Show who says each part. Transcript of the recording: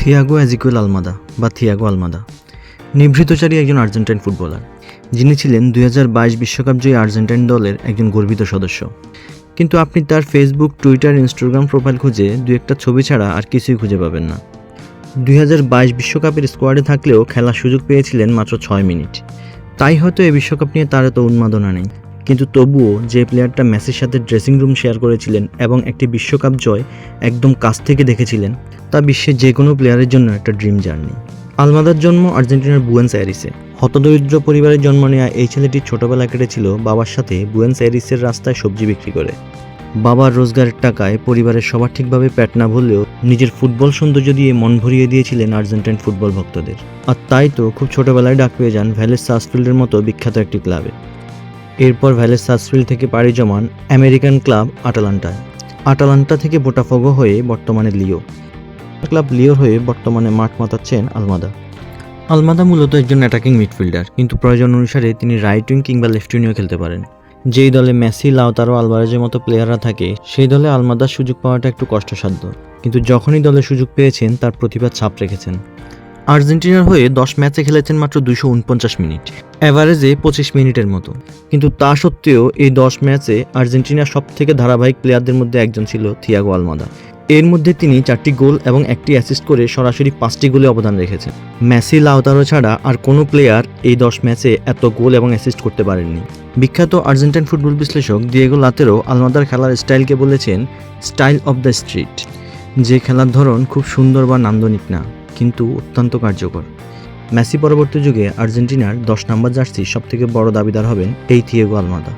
Speaker 1: Thiago Ezequiel আলমাদা বা Thiago Almada নিভৃতচারী একজন Argentine footballer, যিনি ছিলেন 2022 বিশ্বকাপ জয়ী আর্জেন্টাইন দলের একজন গর্বিত সদস্য। কিন্তু আপনি তার ফেসবুক, টুইটার, ইনস্টাগ্রাম প্রোফাইল খুঁজে দু একটা ছবি ছাড়া আর কিছুই খুঁজে পাবেন না। 2022 বিশ্বকাপের স্কোয়াডে থাকলেও খেলার সুযোগ পেয়েছিলেন মাত্র 6 মিনিট। তাই হয়তো এই বিশ্বকাপ নিয়ে তার এত উন্মাদনা নেই। কিন্তু তবুও যে প্লেয়ারটা মেসির সাথে ড্রেসিং রুম শেয়ার করেছিলেন এবং একটি বিশ্বকাপ জয় একদম কাছ থেকে দেখেছিলেন, তা বিশ্বের যে কোনো প্লেয়ারের জন্য একটা ড্রিম জার্নি। আলমাদার জন্ম আর্জেন্টিনার বুয়েন্স আইরিসে। হতদরিদ্র পরিবারের জন্ম নেওয়া এই ছেলেটির ছোটবেলা কেটেছিল বাবার সাথে বুয়েন্স আইরিসের রাস্তায় সবজি বিক্রি করে। বাবার রোজগারের টাকায় পরিবারের সবার ঠিকভাবে পেট না ভরলেও নিজের ফুটবল সৌন্দর্য দিয়ে মন ভরিয়ে দিয়েছিলেন আর্জেন্টাইন ফুটবল ভক্তদের। আর তাই তো খুব ছোটবেলায় ডাক পেয়ে যান ভ্যালেস সার্সফিল্ডের মতো বিখ্যাত একটি ক্লাবে। এরপর ভ্যালেস সার্সফিল্ড থেকে পাড়ি জমান আমেরিকান ক্লাব আটালান্টায়। আটালান্টা থেকে বোটাফোগো হয়ে বর্তমানে লিও। ক্লাব লিওর হয়ে বর্তমানে মাঠ মাতাচ্ছেন আলমাদা। আলমাদা মূলত একজন অ্যাটাকিং মিডফিল্ডার, কিন্তু প্রয়োজন অনুসারে তিনি রাইট উইং কিংবা লেফট উইংও খেলতে পারেন। যেই দলে মেসি, লাউতারো, আলভারেজের মতো প্লেয়াররা থাকে, সেই দলে আলমাদার সুযোগ পাওয়াটা একটু কষ্টসাধ্য। কিন্তু যখনই দলে সুযোগ পেয়েছেন তার প্রতিভা ছাপ রেখেছেন। আর্জেন্টিনার হয়ে 10 ম্যাচে খেলেছেন মাত্র 249 মিনিট, অ্যাভারেজে 25 মিনিটের মতো। কিন্তু তা সত্ত্বেও এই 10 ম্যাচে আর্জেন্টিনার সবথেকে ধারাবাহিক প্লেয়ারদের মধ্যে একজন ছিল থিয়াগো আলমাদা। এর মধ্যে তিনি 4টি গোল এবং 1টি অ্যাসিস্ট করে সরাসরি 5টি গোলে অবদান রেখেছেন। মেসি, লাউতারো ছাড়া আর কোনো প্লেয়ার এই 10 ম্যাচে এত গোল এবং অ্যাসিস্ট করতে পারেননি। বিখ্যাত আর্জেন্টাইন ফুটবল বিশ্লেষক দিয়েগো লাতেরো আলমাদার খেলার স্টাইলকে বলেছেন স্টাইল অফ দ্য স্ট্রিট, যে খেলার ধরন খুব সুন্দর বা নান্দনিক না, কিন্তু অত্যন্ত কার্যকর। মেসি পরবর্তী যুগে আর্জেন্টিনার 10 নম্বর জার্সির সবথেকে বড় দাবিদার হবেন এই থিয়াগো আলমাদা।